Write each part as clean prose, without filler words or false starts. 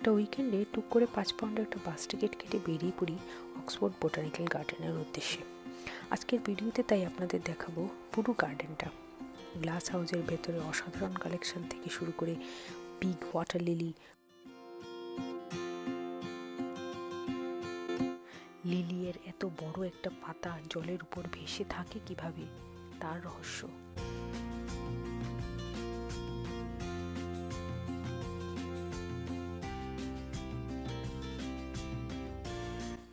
একটা উইকেন্ডে টুক করে 5 পাউন্ডের একটা বাস টিকিট কেটে বেরিয়ে পড়ি অক্সফোর্ড বোটানিক্যাল গার্ডেনের উদ্দেশ্যে। আজকের ভিডিওতে তাই আপনাদের দেখাবো পুরো গার্ডেনটা। গ্লাস হাউসের ভেতরে অসাধারণ কালেকশন থেকে শুরু করে বিগ ওয়াটার লিলির এত বড় একটা পাতা জলের উপর ভেসে থাকে কিভাবে, তার রহস্য।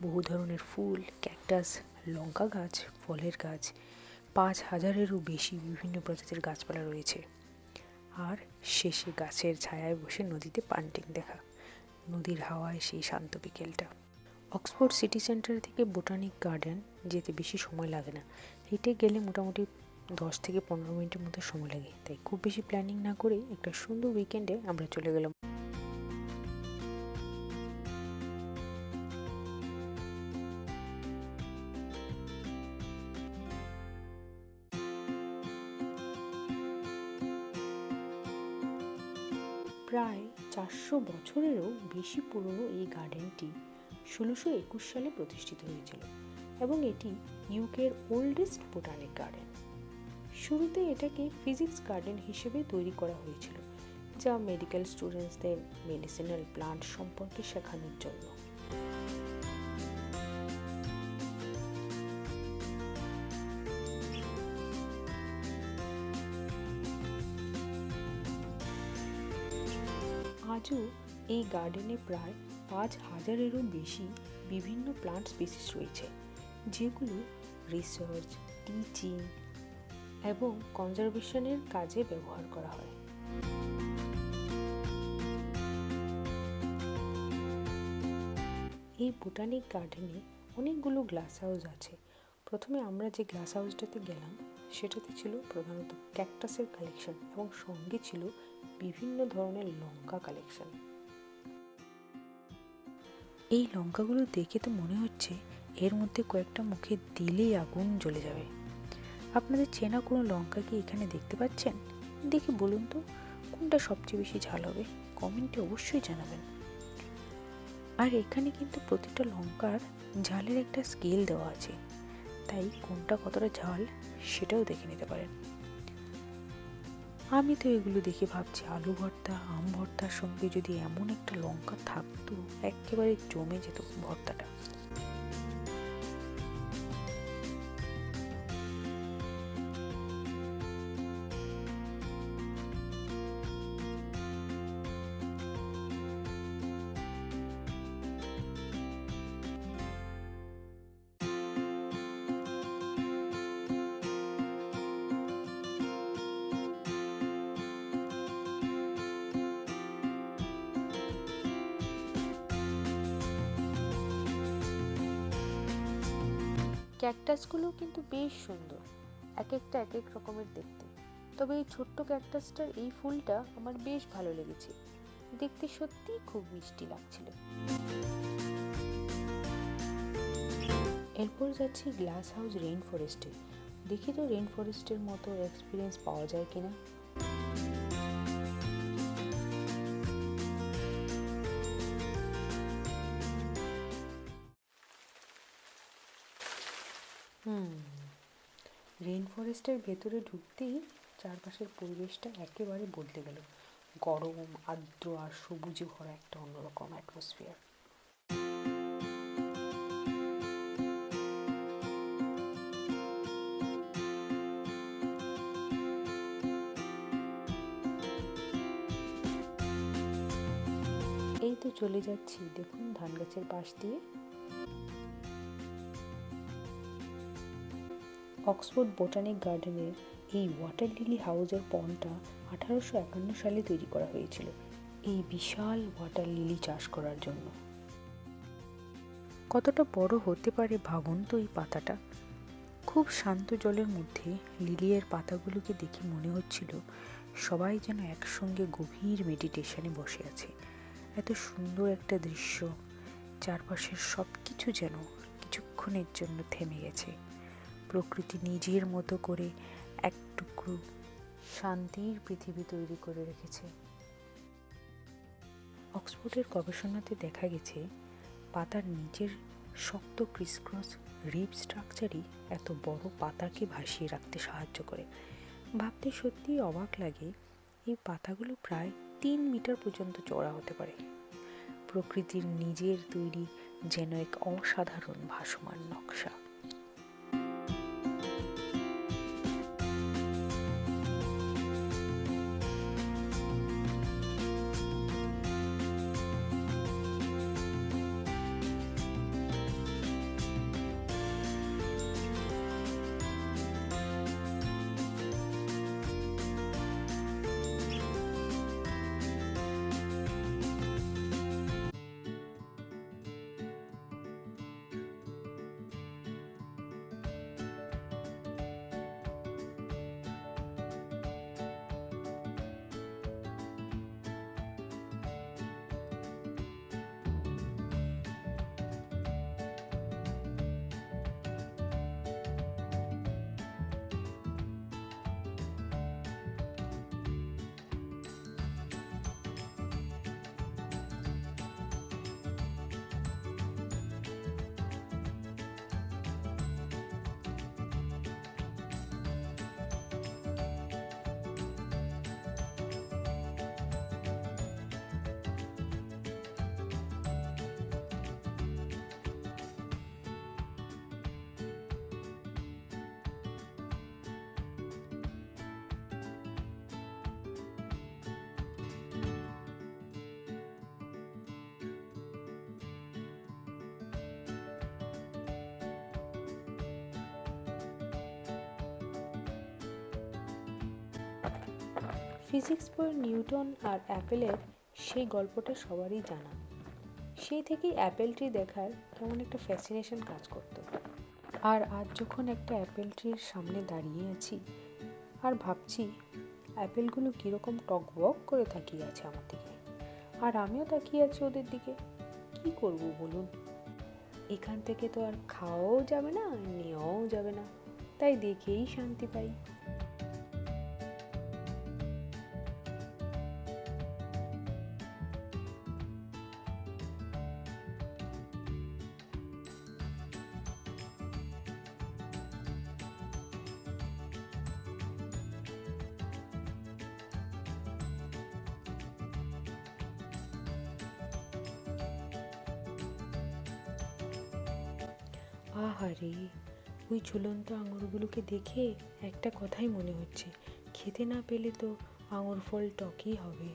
বহু ধরনের ফুল, ক্যাকটাস, লঙ্কা গাছ, ফলের গাছ, 5,000-এরও বেশি বিভিন্ন প্রজাতির গাছপালা রয়েছে। আর শেষে গাছের ছায়ায় বসে নদীতে পান্টিং দেখা, নদীর হাওয়ায় সেই শান্ত বিকেলটা। অক্সফোর্ড সিটি সেন্টার থেকে বোটানিক গার্ডেন যেতে বেশি সময় লাগে না, হেঁটে গেলে মোটামুটি 10 থেকে 15 মিনিটের মতো সময় লাগে। তাই খুব বেশি প্ল্যানিং না করে একটা সুন্দর উইকেন্ডে আমরা চলে গেলাম। প্রায় 400 বছরেরও বেশি পুরনো এই গার্ডেনটি 1621 সালে প্রতিষ্ঠিত হয়েছিল এবং এটি ইউকের ওল্ডেস্ট বোটানিক গার্ডেন। শুরুতে এটাকে ফিজিক্স গার্ডেন হিসেবে তৈরি করা হয়েছিল, যা মেডিকেল স্টুডেন্টসদের মেডিসিনাল প্লান্ট সম্পর্কে শেখানোর জন্য। আজও এই গার্ডেনে প্রায় 5,000-এরও বেশি বিভিন্ন প্লান্ট স্পিসিস রয়েছে, যেগুলো রিসার্চ, টিচিং এবং কনজারভেশনের কাজে ব্যবহার করা হয়। এই বোটানিক গার্ডেনে অনেকগুলো গ্লাস হাউস আছে। প্রথমে আমরা যে গ্লাস হাউসটাতে গেলাম সেটাতে ছিল প্রধানত ক্যাকটাসের কালেকশন এবং সঙ্গে ছিল বিভিন্ন ধরনের লঙ্কা কালেকশন। এই লঙ্কাগুলো দেখে তো মনে হচ্ছে এর মধ্যে কয়েকটা মুখে দিলেই আগুন জ্বলে যাবে। আপনাদের চেনা কোনো লঙ্কা কি এখানে দেখতে পাচ্ছেন? দেখে বলুন তো কোনটা সবচেয়ে বেশি ঝাল হবে, কমেন্টে অবশ্যই জানাবেন। আর এখানে কিন্তু প্রতিটা লঙ্কার ঝালের একটা স্কেল দেওয়া আছে, তাই কোনটা কতটা ঝাল সেটাও দেখে নিতে পারেন। আমি তো এগুলো দেখে ভাবছি আলু ভর্তা, আম ভর্তার সঙ্গে যদি এমন একটা লঙ্কা থাকতো একেবারে জমে যেত ভর্তাটা। ক্যাকটাসগুলো কিন্তু বেশ সুন্দর, এক একটা এক এক রকমের দেখতে। তবে এই ছোট্ট ক্যাকটাসটার এই ফুলটা আমার বেশ ভালো লেগেছে, দেখতে সত্যিই খুব মিষ্টি লাগছিল। এরপর যাচ্ছি গ্লাস হাউস রেইন ফরেস্টে। দেখি তো রেইন ফরেস্টের মতো এক্সপিরিয়েন্স পাওয়া যায় কিনা। রেইন ফরেস্টের ভেতরে ঢুকতেই চারপাশের পরিবেশটা একেবারে বদলে গেল। গরম, আর্দ্র আর সবুজে ভরা একটা অন্যরকম অ্যাটমসফিয়ার। এই তো চলে যাচ্ছি, দেখুন ধান গাছের পাশ দিয়ে। অক্সফোর্ড বোটানিক গার্ডেনের এই ওয়াটার লিলি হাউসের পন্ডটা 1851 সালে তৈরি করা হয়েছিল এই বিশাল ওয়াটার লিলি চাষ করার জন্য। কতটা বড় হতে পারে ভাবুন তো এই পাতাটা। খুব শান্ত জলের মধ্যে লিলির পাতাগুলোকে দেখে মনে হচ্ছিল সবাই যেন একসঙ্গে গভীর মেডিটেশনে বসে আছে। এত সুন্দর একটা দৃশ্য, চারপাশের সব কিছু যেন কিছুক্ষণের জন্য থেমে গেছে। প্রকৃতি নিজের মতো করে এক টুকরো শান্তির পৃথিবী তৈরি করে রেখেছে। অক্সফোর্ডের গবেষণাতে দেখা গেছে পাতার নিচের শক্ত ক্রিসক্রস রিব স্ট্রাকচারই এত বড় পাতাকে ভাসিয়ে রাখতে সাহায্য করে। ভাবতে সত্যিই অবাক লাগে, এই পাতাগুলো প্রায় 3 মিটার পর্যন্ত চওড়া হতে পারে। প্রকৃতির নিজের তৈরি যেন এক অসাধারণ ভাসমান নকশা। ফিজিক্স বইয়ের নিউটন আর অ্যাপেলের সেই গল্পটা সবারই জানা। সেই থেকেই অ্যাপেল ট্রি দেখার কেমন একটা ফ্যাসিনেশন কাজ করত। আর আজ যখন একটা অ্যাপেল ট্রির সামনে দাঁড়িয়ে আছি আর ভাবছি অ্যাপেলগুলো কীরকম টকবক করে তাকিয়ে আছে আমার দিকে, আর আমিও তাকিয়ে আছি ওদের দিকে। কি করব বলুন? এখান থেকে তো আর খাওয়াও যাবে না, নেওয়াও যাবে না, তাই দেখেই শান্তি পাই। আহারে, ওই ঝুলন্ত আঙুরগুলোকে দেখে একটা কথাই মনে হচ্ছে, খেতে না পেলে তো আঙুর ফল টকই হবে।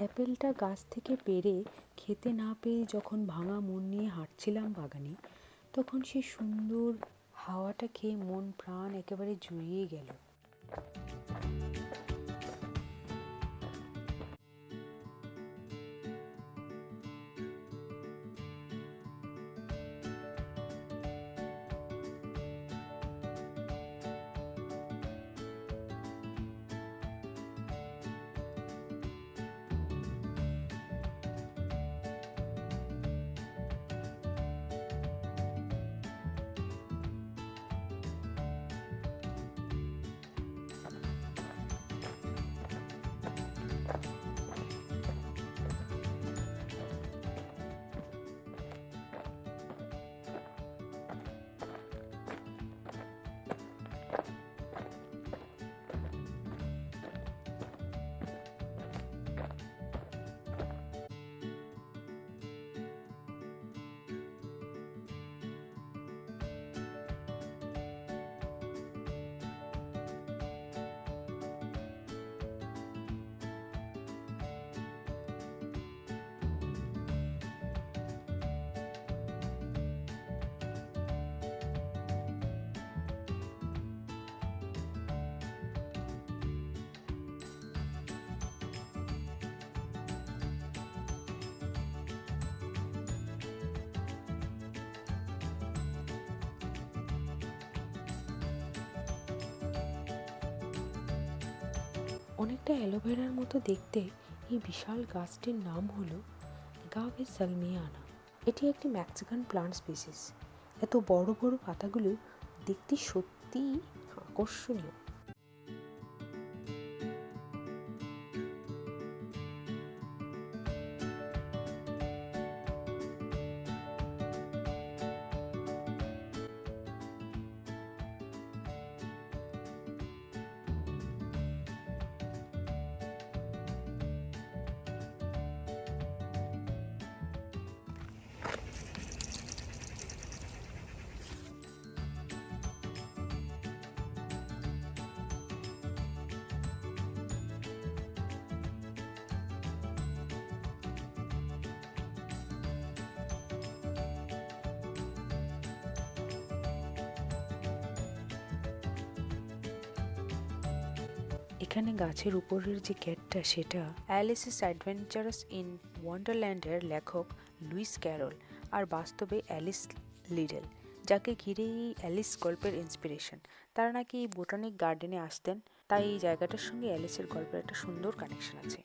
অ্যাপেলটা গাছ থেকে পেড়ে খেতে না পেয়ে যখন ভাঙা মন নিয়ে হাঁটছিলাম বাগানে, তখন সেই সুন্দর হাওয়াটা খেয়ে মন প্রাণ একেবারে জুড়িয়ে গেল। অনেকটা অ্যালোভেরার মতো দেখতে এই বিশাল গাছটির নাম হলো অ্যাগাভে সালমিয়ানা। এটি একটি মেক্সিকান প্লান্ট স্পিসিস। এত বড় বড় পাতাগুলো দেখতে সত্যিই আকর্ষণীয়। এখানে গাছের উপরের যে গেটটা সেটা অ্যালিস অ্যাডভেঞ্চারাস ইন ওয়ান্ডারল্যান্ডের লেখক লুইস ক্যারল আর বাস্তবে অ্যালিস লিডল, যাকে ঘিরে এই অ্যালিস গল্পের ইন্সপিরেশন। তারা নাকি এই বোটানিক গার্ডেনে আসতেন, তাই এই জায়গাটার সঙ্গে অ্যালিসের গল্পের একটা সুন্দর কানেকশন আছে।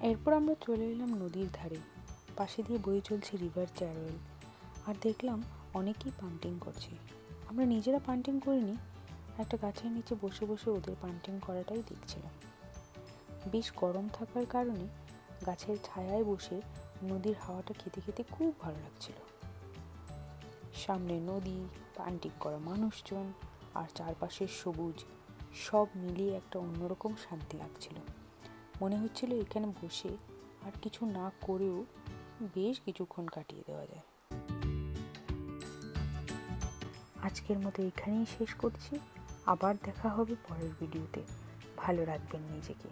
এরপর আমরা চলে এলাম নদীর ধারে। পাশে দিয়ে বয়ে চলছে রিভার চ্যারোয়েল, আর দেখলাম অনেকেই পান্টিং করছে। আমরা নিজেরা পান্টিং করিনি, একটা গাছের নিচে বসে বসে ওদের পান্টিং করাটাই দেখছিলাম। বেশ গরম থাকার কারণে গাছের ছায়ায় বসে নদীর হাওয়াটা খেতে খেতে খুব ভালো লাগছিল। সামনে নদী, পান্টিং করা মানুষজন আর চারপাশের সবুজ, সব মিলিয়ে একটা অন্যরকম শান্তি লাগছিল। মনে হচ্ছিল এখানে বসে আর কিছু না করেও বেশ কিছুক্ষণ কাটিয়ে দেওয়া যায়। আজকের মতো এখানেই শেষ করছি। আবার দেখা হবে পরের ভিডিওতে। ভালো রাখবেন নিজেকে।